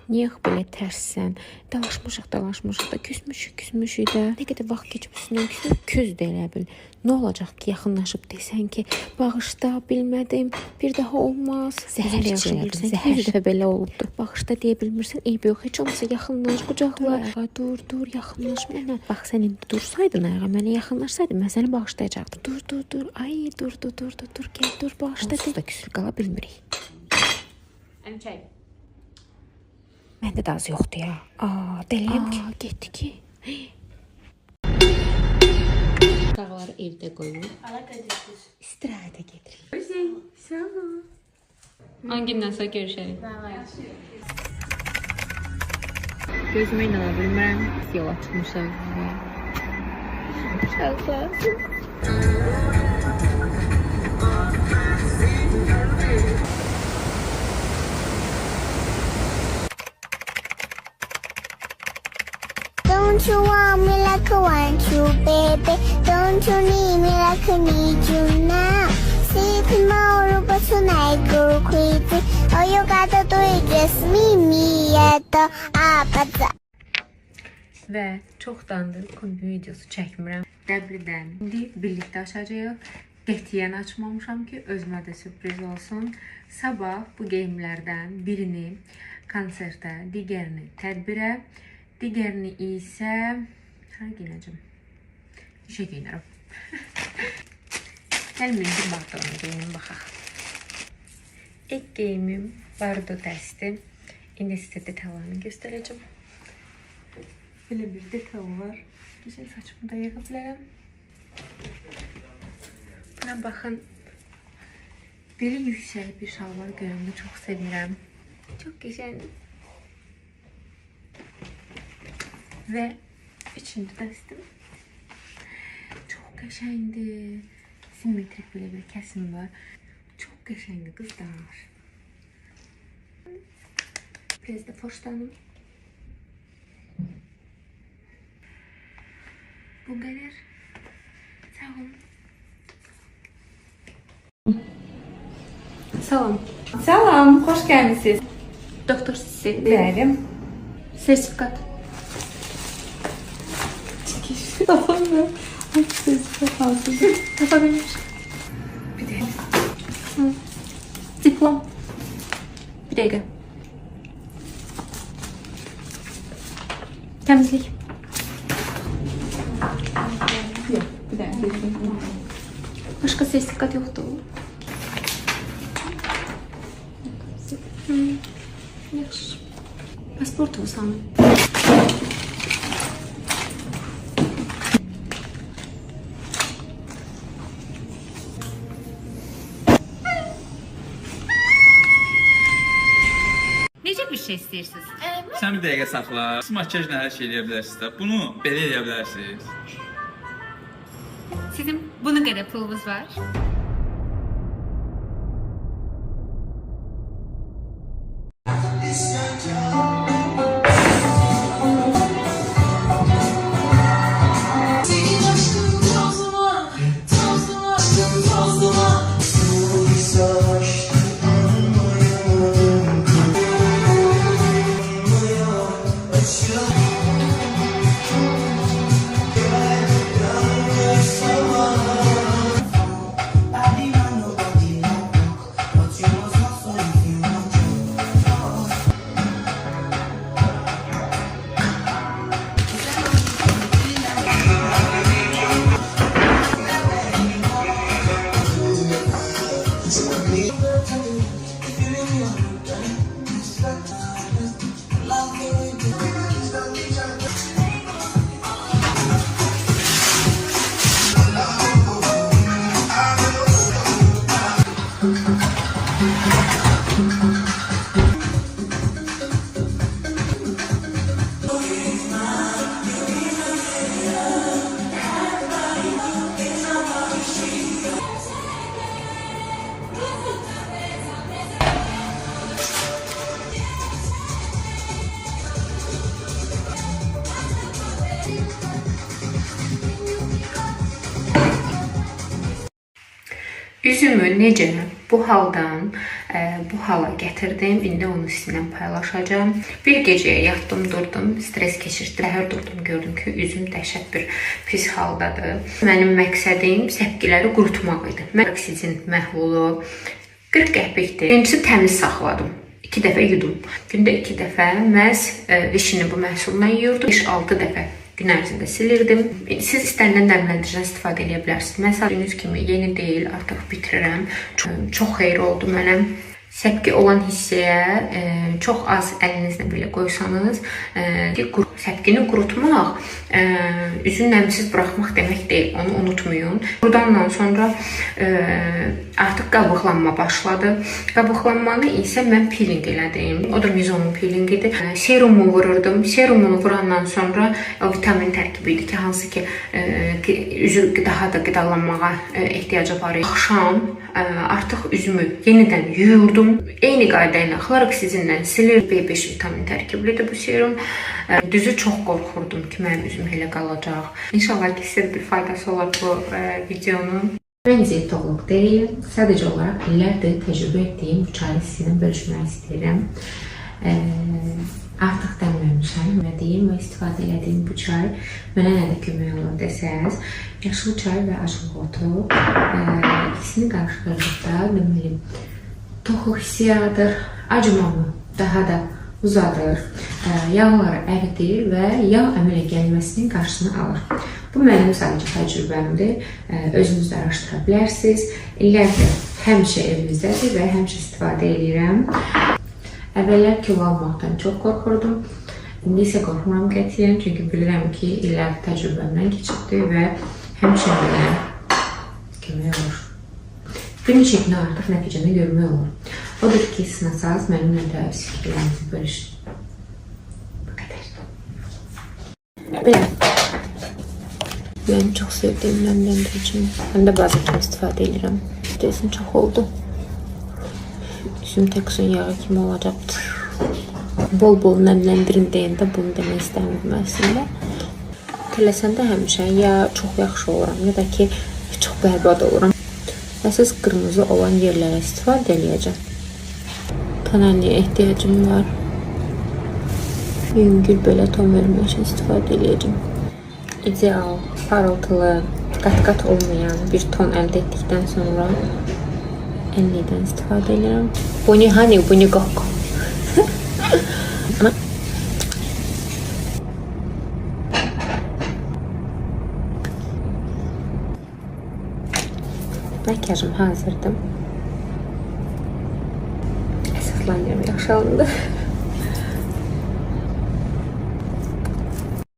niyə belə tərssən? Dalaşmışıq da, küsmüşük də. Nə qədər vaxt keçib üstündən küs də elə bil. Nə olacaq ki, yaxınlaşıb desən ki, bağışla, bilmədim, bir daha olmaz. Zəhər içirsən, hər dəfə belə olubdu. Bağışla deyə bilmirsən, eyb yox, heç olmasa yaxınlaş, qucaqla. Dur, yaxınlaş mənə. Bax, sən indi dursaydın ayağa, mənə yaxınlaşsaydın, mən səni bağışlayacaqdım. Dur. Ay, dur, gəl, dur, bağışla. Onsuz da küsür qala bilmirik. Çay. Məndə də az yoxdur ya. Deliyəm ki. Getdi ki. Uşaqları evdə qoyur. İstirahətə gedirik. Sağ ol. 10 gündən sonra görüşərik. Gözümə inana bilmirəm. Yola çıxmışam. Uşaqlar. Don't you want me like I want you, baby? Don't you need me like I need you now? See tomorrow, but tonight go crazy. All you gotta do is just meet me at the opposite. Və çoxdandır kombi videosu çəkmirəm. Dəblidən. İndi birlikdə açacağıq. Qətiyyən açmamışam ki, özümə də sürpriz olsun. Sabah bu geyimlərdən birini konsertə, digərini tədbirə, digərini isə hər giyinəcəm. İşə giyinərəm. Gəlməyin bir bağdağını geyinim, baxaq. İlk geyimim bardo dəsti. İndi sizə detallarını göstərəcəm. Belə bir detal var. Güzel saçımı da yağa bilərəm. Buna baxın. Belə yüksək bir şalvar görəndə çox sevirəm. Çox gözəldir. Və üçüncü dəstim. Çox qəşəngdir. Simmetrik belə bir kəsim var. Çox qəşəngdir qızlar. Biraz da foşlanım. Bu qədər. Sağ olun. Salam. Salam, xoş gəlmisiniz. Doktor sizə Bəli. sertifikat. Tapamıyorum. Sertifikat lazım. Yapabilir. Bir de. Diplom. Bir dakika. Temizlik. Yok, bir dakika. Başka sertifikat yoktu. Yaxşı. Pasport olsam. Necə bir şey istəyirsiniz? Sən bir dəqiqə saxla. Siz makyajla hər şey eləyə bilərsiniz də. Bunu belə eləyə bilərsiniz. Sizin bunu qədər pulunuz var? Üzümü necə bu haldan bu hala gətirdim. İndi onu sizinlə paylaşacağım. Bir gecəyə yatdım, durdum, stres keçirdim. Səhər durdum, gördüm ki, üzüm dəhşət bir pis haldadır. Mənim məqsədim səpkiləri qurutmaq idi. Oksidin məhlulu 40 qəpikdir. Birincisi təmiz saxladım. 2 dəfə yudum. Gündə 2 dəfə məhz vişini bu məhsuldan yuyurdum. 5-6 dəfə gün ərzində silirdim. Siz istənilən nəmləndiriciden istifadə edə bilərsiniz. Mən gördüyünüz kimi yeni deyil, artıq bitirirəm. Çox xeyir oldu mənə. Səpki olan hissəyə çox az əlinizlə belə qoysanız, səpkini qurutmaq üzü nəmsiz buraxmaq demək deyil. Onu unutmayın. Buradan sonra artıq qabıqlanma başladı. Qabıqlanmanı isə mən peeling elədim. O da mizonun peelingidir. Serumu vururdum. Serumunu vurandan sonra o vitamin tərkibi idi ki, hansı ki üzü daha da qidalanmağa ehtiyacı var. Axşam artıq üzümü yenidən yuyurdum. Eyni qayda ilə xloroksizinlə silir. B5 vitamin tərkiblidir bu serum. Düzü çox qorxurdum ki, mənim üzüm elə qalacaq. İnşallah ki, sizə bir faydası olar bu videonun. Mən diyetoloq deyiləm. Sadəcə olaraq illərdir təcrübə etdiyim bu çayı sizinlə bölüşmək istəyirəm. Artıq dəmləmişəm və deyim və istifadə edədiyim bu çay mənə nə də kömək olur desəz, yaşıl çay və acılıq otu ikisini qarışdırdıqda deməli toxuq hissi yaradır, acımamı daha da uzadır, yağları əridir və yağ əmələ gəlməsinin qarşısını alır. Bu mənim sadəcə təcrübəmdir. Özünüz də araşdıra bilərsiniz. İllərdir həmişə evimizdədir və həmişə istifadə edirəm. Əvvəllər kilo almaqdan çox qorxurdum. İndi isə qorxmuram qətiyyən, çünki bilirəm ki, illər təcrübəmdən keçibdir və həmişə mənə kömək olur. Bir neçə günə artıq nəticəni görmək olur. Odur ki, sınasaz mənimlə də öz fikirlərinizi bölüşün. Bu qədər. Belə. Mən çox sevdiyim nəmləndiricim. Həm də bazen istifadə edirəm. Stresin çox oldu. Üzüm təksun yağı kimi olacaqdır. Bol-bol nəmləndirin deyəndə bunu demək istəmirdim əslində. Tələsəndə həmişə ya çox yaxşı oluram, ya da ki, çox bərbad oluram. Əsas qırmızı olan yerlərə istifadə edəcəm. Kanaliyə ehtiyacım var. Yüngül belə ton vermək üçün istifadə edəcəm. İdeal, parıltılı, qat-qat olmayan bir ton əldə etdikdən sonra əllidən istifadə edirəm. Buni hani, buni qoq. Makyajım hazırdır. Əsaslanıyorum, yaxşı alındı.